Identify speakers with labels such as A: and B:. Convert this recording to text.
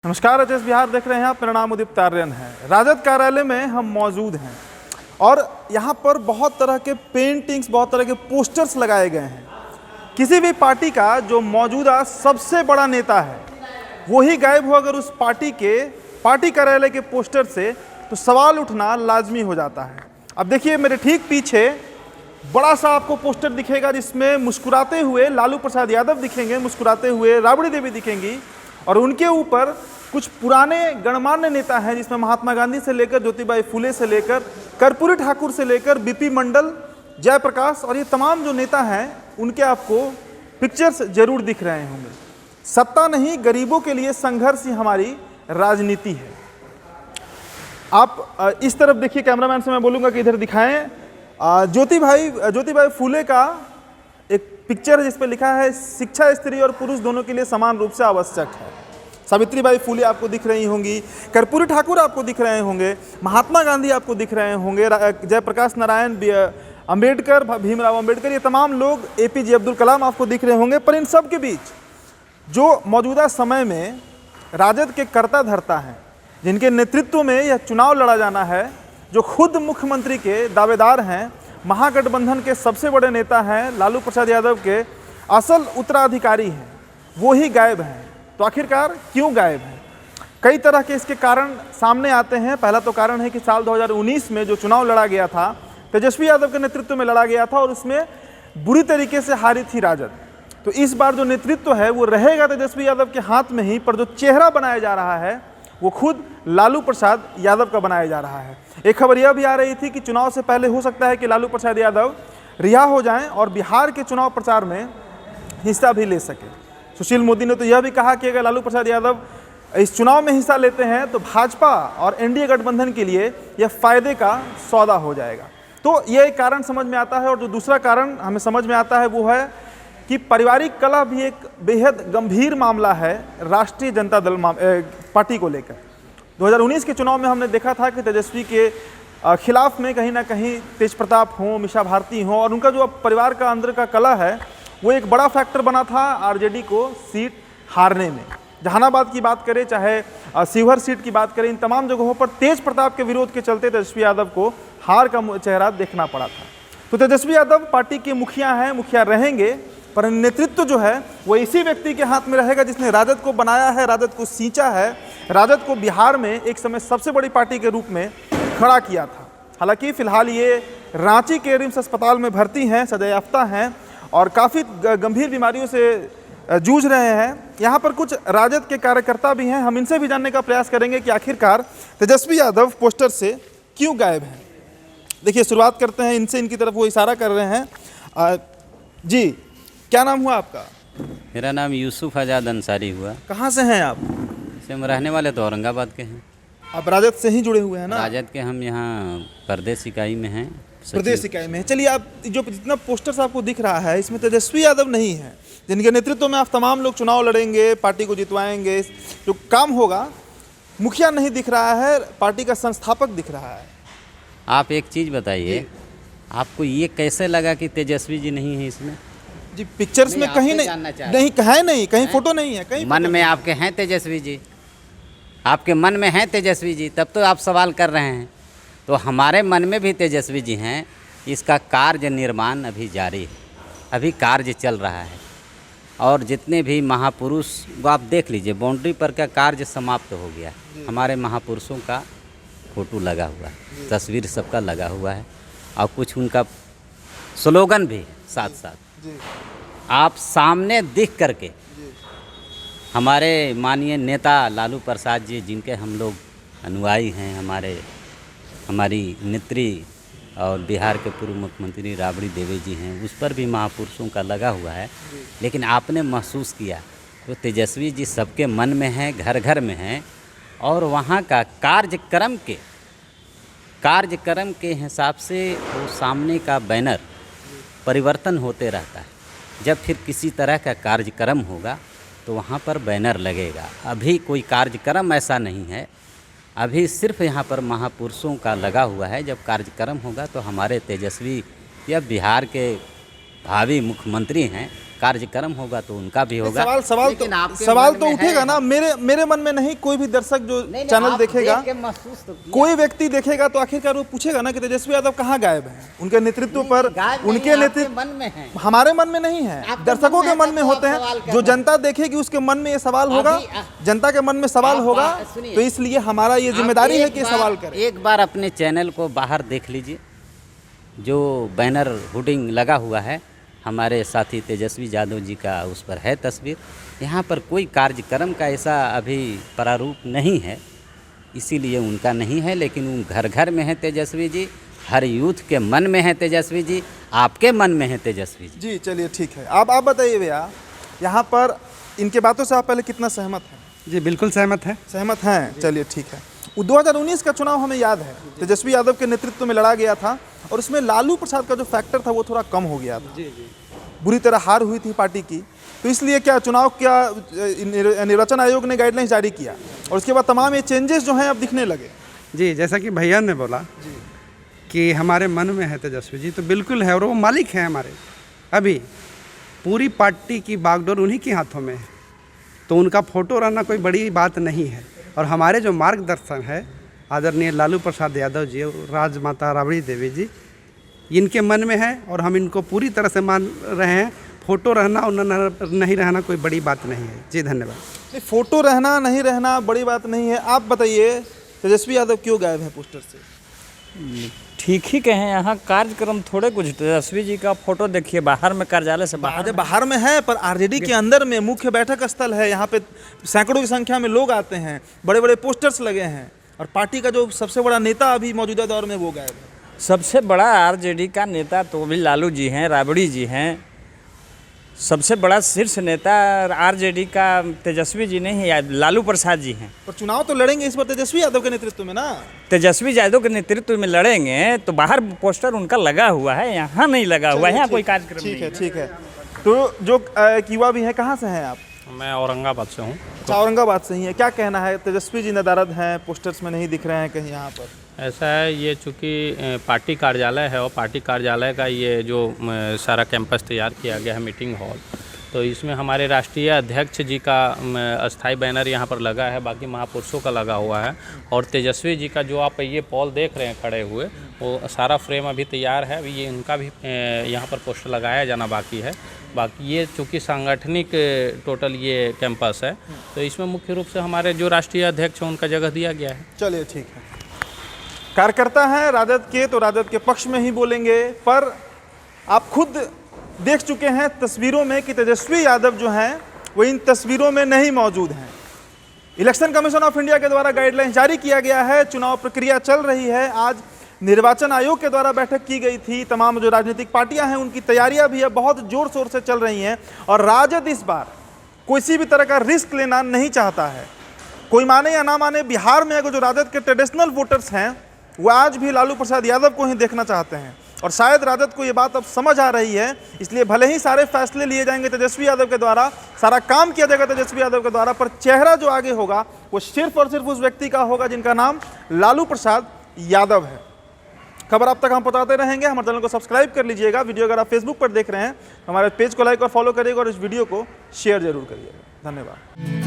A: नमस्कार, अजय बिहार देख रहे हैं आप। मेरा नाम उदित तार्यन है। राजद कार्यालय में हम मौजूद हैं और यहाँ पर बहुत तरह के पेंटिंग्स, बहुत तरह के पोस्टर्स लगाए गए हैं। किसी भी पार्टी का जो मौजूदा सबसे बड़ा नेता है वही गायब हो अगर उस पार्टी कार्यालय के पोस्टर से, तो सवाल उठना लाजमी हो जाता है। अब देखिए, मेरे ठीक पीछे बड़ा सा आपको पोस्टर दिखेगा जिसमें मुस्कुराते हुए लालू प्रसाद यादव दिखेंगे, मुस्कुराते हुए राबड़ी देवी दिखेंगी और उनके ऊपर कुछ पुराने गणमान्य नेता हैं जिसमें महात्मा गांधी से लेकर ज्योतिबाई फुले से लेकर कर्पूरी ठाकुर से लेकर बीपी मंडल, जयप्रकाश और ये तमाम जो नेता हैं उनके आपको पिक्चर्स जरूर दिख रहे होंगे। सत्ता नहीं, गरीबों के लिए संघर्ष ही हमारी राजनीति है। आप इस तरफ देखिए, कैमरामैन से मैं बोलूँगा कि इधर दिखाएं। ज्योतिबाई फुले का एक पिक्चर है जिस पर लिखा है, शिक्षा स्त्री और पुरुष दोनों के लिए समान रूप से आवश्यक है। सावित्रीबाई फुले आपको दिख रही होंगी, कर्पूरी ठाकुर आपको दिख रहे होंगे, महात्मा गांधी आपको दिख रहे होंगे, जयप्रकाश नारायण, अंबेडकर, भीमराव अंबेडकर, ये तमाम लोग, एपीजे अब्दुल कलाम आपको दिख रहे होंगे। पर इन सब के बीच जो मौजूदा समय में राजद के कर्ता धर्ता हैं, जिनके नेतृत्व में यह चुनाव लड़ा जाना है, जो खुद मुख्यमंत्री के दावेदार हैं, महागठबंधन के सबसे बड़े नेता हैं, लालू प्रसाद यादव के असल उत्तराधिकारी हैं, वो ही गायब हैं। तो आखिरकार क्यों गायब हैं? कई तरह के इसके कारण सामने आते हैं। पहला तो कारण है कि साल 2019 में जो चुनाव लड़ा गया था, तेजस्वी यादव के नेतृत्व में लड़ा गया था और उसमें बुरी तरीके से हारी थी राजद। तो इस बार जो नेतृत्व है वो रहेगा तेजस्वी यादव के हाथ में ही, पर जो चेहरा बनाया जा रहा है वो खुद लालू प्रसाद यादव का बनाया जा रहा है। एक खबर यह भी आ रही थी कि चुनाव से पहले हो सकता है कि लालू प्रसाद यादव रिहा हो जाएं और बिहार के चुनाव प्रचार में हिस्सा भी ले सके। सुशील मोदी ने तो यह भी कहा कि अगर लालू प्रसाद यादव इस चुनाव में हिस्सा लेते हैं तो भाजपा और एनडीए गठबंधन के लिए यह फायदे का सौदा हो जाएगा। तो यह एक कारण समझ में आता है। और जो दूसरा कारण हमें समझ में आता है वो है कि पारिवारिक कलह भी एक बेहद गंभीर मामला है राष्ट्रीय जनता दल पार्टी को लेकर। 2019 के चुनाव में हमने देखा था कि तेजस्वी के खिलाफ में कहीं ना कहीं तेज प्रताप हों, मीसा भारती हों, और उनका जो परिवार का अंदर का कलह है वो एक बड़ा फैक्टर बना था आरजेडी को सीट हारने में। जहानाबाद की बात करें, चाहे शिवहर सीट की बात करें, इन तमाम जगहों पर तेज प्रताप के विरोध के चलते तेजस्वी यादव को हार का चेहरा देखना पड़ा था। तो तेजस्वी यादव पार्टी के मुखिया हैं, मुखिया रहेंगे, पर नेतृत्व जो है वो इसी व्यक्ति के हाथ में रहेगा जिसने राजद को बनाया है, राजद को सींचा है, राजद को बिहार में एक समय सबसे बड़ी पार्टी के रूप में खड़ा किया था। हालांकि फिलहाल ये रांची के रिम्स अस्पताल में भर्ती हैं, सजायाफ्ता हैं और काफ़ी गंभीर बीमारियों से जूझ रहे हैं। यहाँ पर कुछ राजद के कार्यकर्ता भी हैं, हम इनसे भी जानने का प्रयास करेंगे कि आखिरकार तेजस्वी यादव पोस्टर से क्यों गायब हैं। देखिए, शुरुआत करते हैं इनसे, इनकी तरफ वो इशारा कर रहे हैं। जी, क्या नाम हुआ आपका?
B: मेरा नाम यूसुफ आज़ाद अंसारी हुआ।
A: कहाँ से हैं आप?
B: से हम रहने वाले तो औरंगाबाद के हैं।
A: आप राजद से ही जुड़े हुए हैं ना?
B: राजद के हम यहाँ प्रदेश इकाई में हैं।
A: प्रदेश इकाई में। चलिए, आप जो जितना पोस्टर्स आपको दिख रहा है इसमें तेजस्वी यादव नहीं है, जिनके नेतृत्व में आप तमाम लोग चुनाव लड़ेंगे, पार्टी को जितवाएंगे, जो काम होगा। मुखिया नहीं दिख रहा है, पार्टी का संस्थापक दिख रहा है।
B: आप एक चीज़ बताइए, आपको ये कैसे लगा कि तेजस्वी जी नहीं है इसमें?
A: जी, पिक्चर्स में कहीं नहीं, कहीं फोटो नहीं है, कहीं
B: मन में आपके हैं तेजस्वी जी, आपके मन में हैं तेजस्वी जी, तब तो आप सवाल कर रहे हैं। तो हमारे मन में भी तेजस्वी जी हैं। इसका कार्य निर्माण अभी जारी है, अभी कार्य चल रहा है और जितने भी महापुरुष वो आप देख लीजिए, बाउंड्री पर का कार्य समाप्त हो गया। हमारे महापुरुषों का फोटो लगा हुआ है, तस्वीर सबका लगा हुआ है और कुछ उनका स्लोगन भी साथ साथ आप सामने दिख करके। हमारे माननीय नेता लालू प्रसाद जी, जिनके हम लोग अनुयायी हैं, हमारी नेत्री और बिहार के पूर्व मुख्यमंत्री राबड़ी देवी जी हैं, उस पर भी महापुरुषों का लगा हुआ है। लेकिन आपने महसूस किया तो तेजस्वी जी सबके मन में हैं, घर घर में हैं और वहाँ का कार्यक्रम के हिसाब से वो सामने का बैनर परिवर्तन होते रहता है। जब फिर किसी तरह का कार्यक्रम होगा तो वहाँ पर बैनर लगेगा। अभी कोई कार्यक्रम ऐसा नहीं है, अभी सिर्फ यहाँ पर महापुरुषों का लगा हुआ है। जब कार्यक्रम होगा तो हमारे तेजस्वी या बिहार के भावी मुख्यमंत्री हैं, कार्यक्रम होगा तो उनका भी होगा। लेकिन आपके
A: सवाल
B: मन
A: तो
B: में
A: उठेगा
B: है।
A: ना, मेरे मन में नहीं, कोई भी दर्शक जो
B: नहीं,
A: चैनल
B: आप
A: देखेगा,
B: देख के महसूस तो किया।
A: कोई व्यक्ति देखेगा तो आखिरकार वो पूछेगा ना कि तेजस्वी यादव कहाँ गायब हैं। उनके नेतृत्व पर,
B: गायब नहीं,
A: उनके
B: आपके
A: नेतृत्व
B: मन में है।
A: हमारे मन में नहीं है,
B: आपके
A: दर्शकों के
B: मन में
A: मन
B: है
A: में
B: तो
A: होते
B: आप सवाल
A: हैं।
B: कर
A: जो
B: रहे हैं।
A: जनता देखेगी उसके मन में ये सवाल होगा, जनता के मन में सवाल
B: आप
A: होगा,
B: सुनिए।
A: तो इसलिए हमारा ये जिम्मेदारी है कि सवाल करें।
B: एक बार अपने चैनल को बाहर देख लीजिए, जो बैनर हुडिंग लगा हुआ है हमारे साथी तेजस्वी यादव जी का, उस पर है तस्वीर। यहाँ पर कोई कार्यक्रम का ऐसा अभी प्रारूप नहीं है, इसीलिए उनका नहीं है। लेकिन उन घर घर में है तेजस्वी जी, हर यूथ के मन में है तेजस्वी जी, आपके मन में है तेजस्वी जी।
A: जी चलिए ठीक है। आप बताइए भैया, यहाँ पर इनके बातों से आप पहले कितना सहमत हैं?
C: जी बिल्कुल सहमत है।
A: सहमत हैं, चलिए ठीक है। 2019 का चुनाव हमें याद है, तेजस्वी यादव के नेतृत्व में लड़ा गया था और उसमें लालू प्रसाद का जो फैक्टर था वो थोड़ा कम हो गया था। बुरी तरह हार हुई थी पार्टी की, तो इसलिए निर्वाचन आयोग ने गाइडलाइंस जारी किया और उसके बाद तमाम ये चेंजेस जो हैं अब दिखने लगे।
C: जी जैसा कि भैया ने बोला कि हमारे मन में है तेजस्वी जी, तो बिल्कुल है और वो मालिक हैं हमारे। अभी पूरी पार्टी की बागडोर उन्हीं के हाथों में है, तो उनका फोटो रहना कोई बड़ी बात नहीं है। और हमारे जो मार्गदर्शन है आदरणीय लालू प्रसाद यादव जी, राजमाता राबड़ी देवी जी, इनके मन में है और हम इनको पूरी तरह से मान रहे हैं। फोटो रहना और नहीं रहना कोई बड़ी बात नहीं है। जी धन्यवाद।
A: नहीं, फोटो रहना नहीं रहना बड़ी बात नहीं है। आप बताइए तेजस्वी यादव क्यों गायब है पोस्टर से?
D: ठीक ही कहें, यहाँ कार्यक्रम थोड़े कुछ। तेजस्वी जी का फोटो देखिए, बाहर में कार्यालय से
A: बाहर में है, पर आरजेडी के अंदर में मुख्य बैठक स्थल है, यहाँ पे सैकड़ों की संख्या में लोग आते हैं, बड़े बड़े पोस्टर्स लगे हैं और पार्टी का जो सबसे बड़ा नेता अभी मौजूदा दौर में वो गायब है।
D: सबसे बड़ा आरजेडी का नेता तो भी लालू जी हैं, राबड़ी जी हैं। सबसे बड़ा शीर्ष नेता आरजेडी का तेजस्वी जी नहीं, लालू प्रसाद जी हैं।
A: पर चुनाव तो लड़ेंगे इस बार तेजस्वी यादव के नेतृत्व में ना।
D: तेजस्वी यादव के नेतृत्व में लड़ेंगे तो बाहर पोस्टर उनका लगा हुआ है, यहाँ नहीं लगा हुआ है। यहाँ कोई कार्यक्रम नहीं है।
A: ठीक है। तो जो युवा भी है, कहाँ से हैं आप?
E: मैं औरंगाबाद से हूँ।
A: अच्छा, औरंगाबाद से ही है। क्या कहना है, तेजस्वी जी नदारद हैं, पोस्टर्स में नहीं दिख रहे हैं कहीं यहाँ पर?
E: ऐसा है, ये चूँकि पार्टी कार्यालय है और पार्टी कार्यालय का ये जो सारा कैंपस तैयार किया गया है, मीटिंग हॉल, तो इसमें हमारे राष्ट्रीय अध्यक्ष जी का अस्थाई बैनर यहाँ पर लगा है, बाकी महापुरुषों का लगा हुआ है। और तेजस्वी जी का जो आप ये पॉल देख रहे हैं खड़े हुए, वो सारा फ्रेम अभी तैयार है। अभी ये इनका भी यहाँ पर पोस्टर लगाया जाना बाकी है। बाकी ये चूँकि सांगठनिक टोटल ये कैंपस है, तो इसमें मुख्य रूप से हमारे जो राष्ट्रीय अध्यक्ष हैं उनका जगह दिया गया है।
A: चलिए ठीक है। कार्यकर्ता हैं राजद के तो राजद के पक्ष में ही बोलेंगे, पर आप खुद देख चुके हैं तस्वीरों में कि तेजस्वी यादव जो हैं वो इन तस्वीरों में नहीं मौजूद हैं। इलेक्शन कमीशन ऑफ इंडिया के द्वारा गाइडलाइंस जारी किया गया है, चुनाव प्रक्रिया चल रही है। आज निर्वाचन आयोग के द्वारा बैठक की गई थी, तमाम जो राजनीतिक पार्टियां हैं उनकी तैयारियां भी अब बहुत जोर शोर से चल रही हैं और राजद इस बार किसी भी तरह का रिस्क लेना नहीं चाहता है। कोई माने या ना माने, बिहार में अगर जो राजद के ट्रेडिशनल वोटर्स हैं वो आज भी लालू प्रसाद यादव को ही देखना चाहते हैं और शायद राजद को ये बात अब समझ आ रही है। इसलिए भले ही सारे फैसले लिए जाएंगे तेजस्वी यादव के द्वारा, सारा काम किया जाएगा तेजस्वी यादव के द्वारा, पर चेहरा जो आगे होगा वो सिर्फ और सिर्फ उस व्यक्ति का होगा जिनका नाम लालू प्रसाद यादव है। खबर अब तक हम बताते रहेंगे। हमारे चैनल को सब्सक्राइब कर लीजिएगा। वीडियो अगर आप फेसबुक पर देख रहे हैं हमारे पेज को लाइक और फॉलो करिएगा और इस वीडियो को शेयर जरूर करिएगा। धन्यवाद।